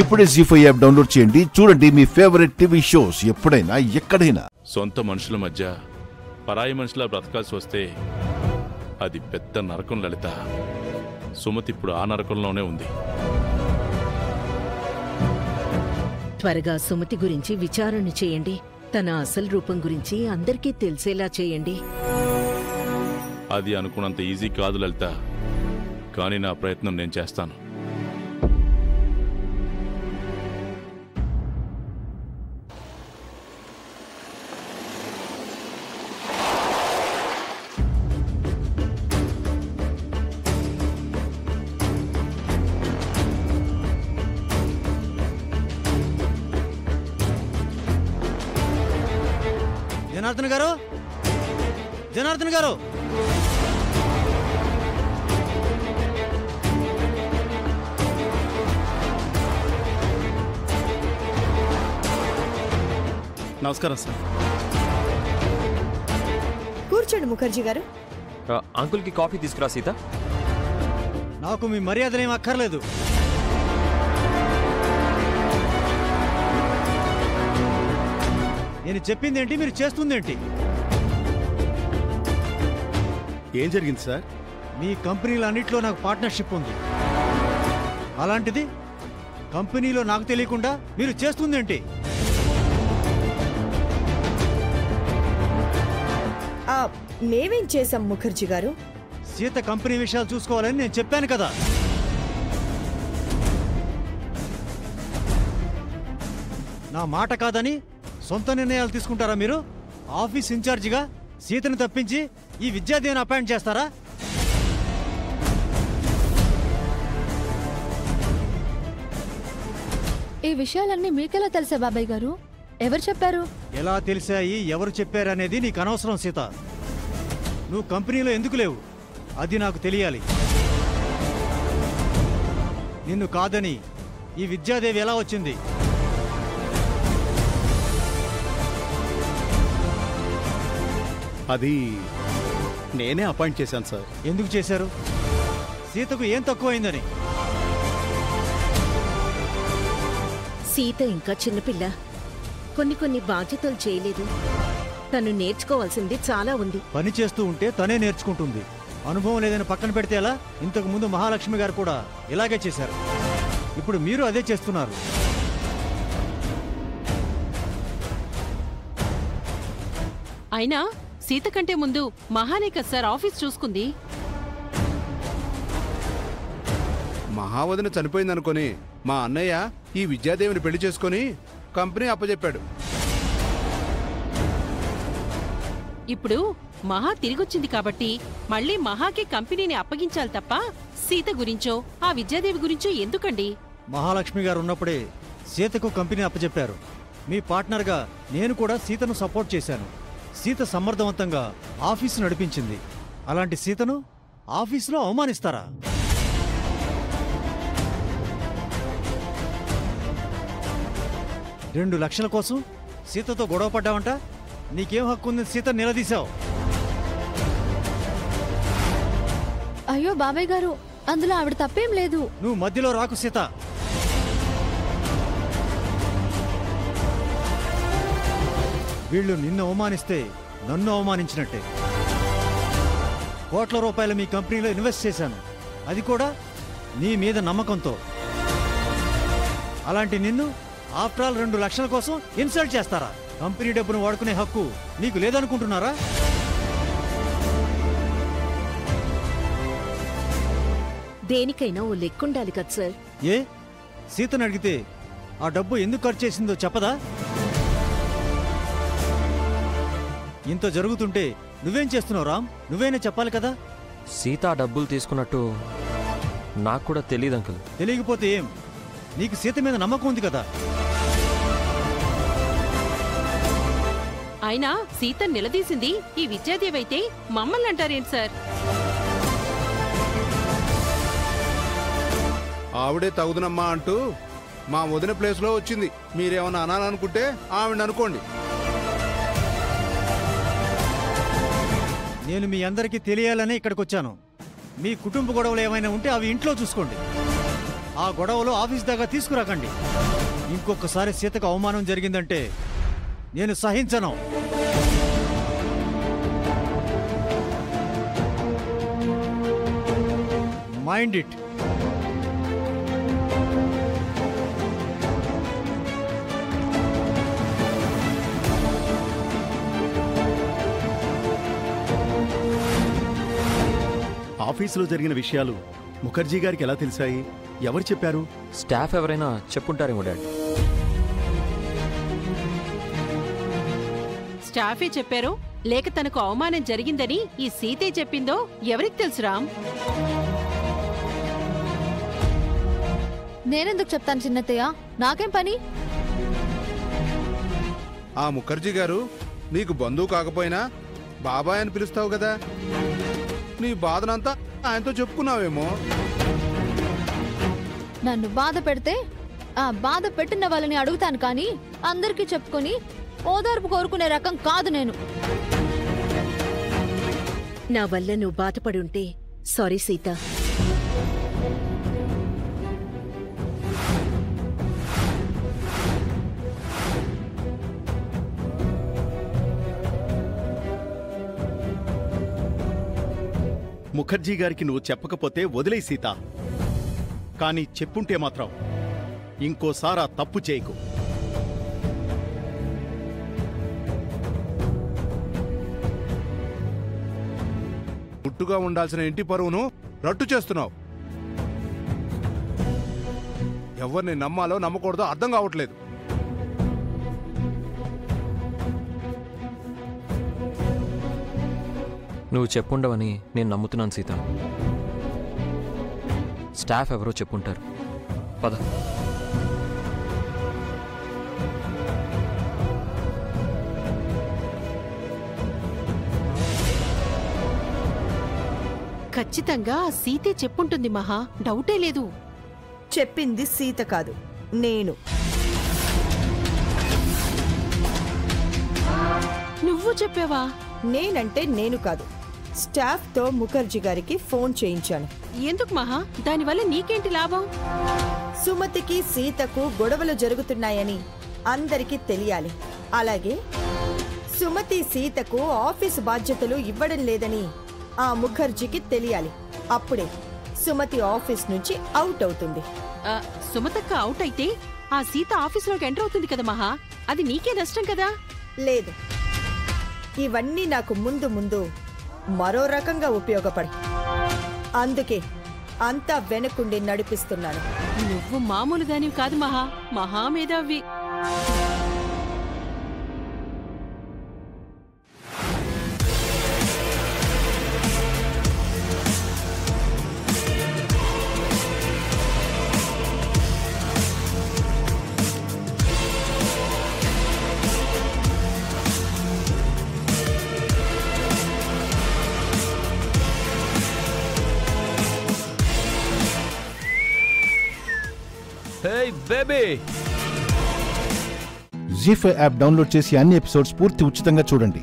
ఇప్పుడే జీ5 app download చేయండి. చూడండి మీ ఫేవరెట్ టీవీ షోస్ ఎప్పుడైనా ఎక్కడైనా. సొంత మనుషుల మధ్య పరాయి మనుషులా బ్రతకాల్సి వస్తే అది పెద్ద నరకం లలిత. సుమతి ఇప్పుడు ఆ నరకంలోనే ఉంది. త్వరగా సుమతి గురించి విచారణ చేయండి. తన అసలు రూపం గురించి అందరికీ తెలిసేలా చేయండి. అది అనుకున్నంత ఈజీ కాదు లలిత, కానీ నా ప్రయత్నం నేను చేస్తాను. జనార్దన్ గారు, జనార్దన్ గారు, నమస్కారం సార్. కూర్చోండి ముఖర్జీ గారు. అంకుల్కి కాఫీ తీసుకురా సీత. నాకు మీ మర్యాదలేం అక్కర్లేదు. నేను చెప్పిందేంటి, మీరు చేస్తుందేంటి? ఏం జరిగింది సార్? మీ కంపెనీలన్నింటిలో నాకు పార్ట్నర్షిప్ ఉంది. అలాంటిది కంపెనీలో నాకు తెలియకుండా మీరు చేస్తుందేంటి? మేమేం చేశాం ముఖర్జీ గారు? సీత కంపెనీ విషయాలు చూసుకోవాలని నేను చెప్పాను కదా. నా మాట కాదని సొంత నిర్ణయాలు తీసుకుంటారా మీరు? ఆఫీస్ ఇన్ఛార్జిగా సీతను తప్పించి ఈ విద్యాదేవిని అపాయింట్ చేస్తారా? ఈ విషయాలన్నీ మీకెలా తెలుసా బాబాయ్ గారు? ఎవరు చెప్పారు? ఎలా తెలిసాయి, ఎవరు చెప్పారనేది నీకు అనవసరం సీత. నువ్వు కంపెనీలో ఎందుకు లేవు అది నాకు తెలియాలి. నిన్ను కాదని ఈ విద్యాదేవి ఎలా వచ్చింది? అది నేనే అపాయింట్ చేశాను సార్. ఎందుకు చేశారు? సీతకు ఏం తక్కువైందని? సీత ఇంకా చిన్నపిల్ల, కొన్ని బాధ్యతలు చేయలేదు. తను నేర్చుకోవాల్సింది చాలా ఉంది. పని చేస్తూ ఉంటే తనే నేర్చుకుంటుంది. అనుభవం లేదని పక్కన పెడితే ఎలా? ఇంతకు ముందు మహాలక్ష్మి గారు కూడా ఇలాగే చేశారు. ఇప్పుడు మీరు అదే చేస్తున్నారు. అయినా సీత కంటే ముందు మహానే కదా సార్ ఆఫీస్ చూసుకుంది. మహావదిన చనిపోయిందనుకొని మా అన్నయ్య ఈ విద్యాదేవిని పెళ్లి చేసుకుని కంపెనీ అప్పచెప్పాడు. ఇప్పుడు మహా తిరిగొచ్చింది కాబట్టి మళ్ళీ మహాకి కంపెనీని అప్పగించాలి తప్ప సీత గురించో ఆ విద్యాదేవి గురించో ఎందుకండి? మహాలక్ష్మి గారు ఉన్నప్పుడే సీతకు కంపెనీ అప్పచెప్పారు. మీ పార్ట్నర్గా నేను కూడా సీతను సపోర్ట్ చేశాను. సీత సమర్థవంతంగా ఆఫీసు నడిపించింది. అలాంటి సీతను ఆఫీసులో అవమానిస్తారా? $2 లక్షల కోసం సీతతో గొడవ పడ్డావంట. నీకేం హక్కు ఉంది సీత నిలదీశావు? అయ్యో బాబాయ్ గారు, అందులో ఆవిడ తప్పేం లేదు. నువ్వు మధ్యలో రాకు సీత. వీళ్ళు నిన్ను అవమానిస్తే నన్ను అవమానించినట్టే. కోట్ల రూపాయలు మీ కంపెనీలో ఇన్వెస్ట్ చేశాను, అది కూడా నీ మీద నమ్మకంతో. అలాంటి నిన్ను ఆఫ్టర్ ఆల్ 2 లక్షల కోసం ఇన్సల్ట్ చేస్తారా? కంపెనీ డబ్బును వాడుకునే హక్కు నీకు లేదనుకుంటున్నారా? దేనికైనా ఓ లెక్కుండాలి కదా సార్. ఏ సీతను అడిగితే ఆ డబ్బు ఎందుకు ఖర్చు చేసిందో చెప్పదా? ఇంత జరుగుతుంటే నువ్వేం చేస్తున్నావు రామ్? నువ్వేనే చెప్పాలి కదా. సీత డబ్బులు తీసుకున్నట్టు నాకు కూడా తెలియదు అంకుల్. తెలియకపోతే ఏం? నీకు సీత మీద నమ్మకం ఉంది కదా. అయినా సీత నిలదీసింది ఈ విద్యాదేవి అయితే మమ్మల్ని అంటారేంటి సార్? ఆవిడే తగుదనమ్మా అంటూ మా వదిన ప్లేస్లో వచ్చింది. మీరేమన్నా అనాలనుకుంటే ఆవిడ అనుకోండి. నేను మీ అందరికీ తెలియాలని ఇక్కడికి వచ్చాను. మీ కుటుంబ గొడవలు ఏమైనా ఉంటే అవి ఇంట్లో చూసుకోండి. ఆ గొడవలో ఆఫీస్ దాకా తీసుకురాకండి. ఇంకొకసారి సీతకు అవమానం జరిగిందంటే నేను సహించను. Mind it. ఆఫీసులో జరిగిన విషయాలు ముఖర్జీ గారికి ఎలా తెలిసాయి? ఎవరు చెప్పారు? స్టాఫ్ ఎవరైనా చెప్పుంటారేమో డాడీ. స్టాఫే చెప్పారో లేక తనకు అవమానం జరిగిందని ఈ సీతే చెప్పిందో ఎవరికి తెలుసు రామ్? నేనెందుకు చెప్తాను చిన్నత్తయ్య, నాకేం పని? ఆ ముఖర్జీ గారు నీకు బంధువు కాకపోయినా బాబాయ్ అని పిలుస్తావు కదా, నీ బాధనంతా ఆయనతో చెప్పుకున్నావేమో. నన్ను బాధ పెడితే ఆ బాధ పెట్టిన వాళ్ళని అడుగుతాను, కానీ అందరికీ చెప్పుకొని ఓదార్పు కోరుకునే రకం కాదు నేను. నా వల్ల నువ్వు బాధపడుంటే సారీ సీత. ముఖర్జీ గారికి నువ్వు చెప్పకపోతే వదిలే సీత, కానీ చెప్పుంటే మాత్రం ఇంకోసారి ఆ తప్పు చేయకు. గుట్టుగా ఉండాల్సిన ఇంటి పరువును రట్టు చేస్తున్నావు. ఎవరిని నమ్మాలో నమ్మకూడదో అర్థం కావట్లేదు. నువ్వు చెప్పుండవని నేను నమ్ముతున్నాను సీత. స్టాఫ్ ఎవరో చెప్పుంటారు. పద. ఖచ్చితంగా సీతే చెప్పుంటుంది మహా, డౌటే లేదు. చెప్పింది సీత కాదు, నేను. నువ్వు చెప్పావా? నేనంటే నేను కాదు, స్టాఫ్తో ముఖర్జీ గారికి ఫోన్ చేయించాను. ఎందుకు మహా? దానివల్ల నీకేంటి లాభం? సుమతికి సీతకు గొడవలు జరుగుతున్నాయని అందరికీ తెలియాలి. అలాగే సుమతి సీతకు ఆఫీసు బాధ్యతలు ఇవ్వడం లేదని ఆ ముఖర్జీకి తెలియాలి. అప్పుడే సుమతి ఆఫీస్ నుంచి అవుట్ అవుతుంది. సుమతక్క అవుట్ అయితే ఆ సీత ఆఫీసులోకి ఎంటర్ అవుతుంది కదా మహా, అది నీకే నష్టం కదా. లేదు, ఇవన్నీ నాకు ముందు ముందు మరో రకంగా ఉపయోగపడి, అందుకే అంతా వెనకుండి నడిపిస్తున్నాను. నువ్వు మామూలు దానివి కాదు మహా, మహామేధావి. Hey baby! జీ5 యాప్ డౌన్లోడ్ చేసి అన్ని ఎపిసోడ్స్ పూర్తి ఉచితంగా చూడండి.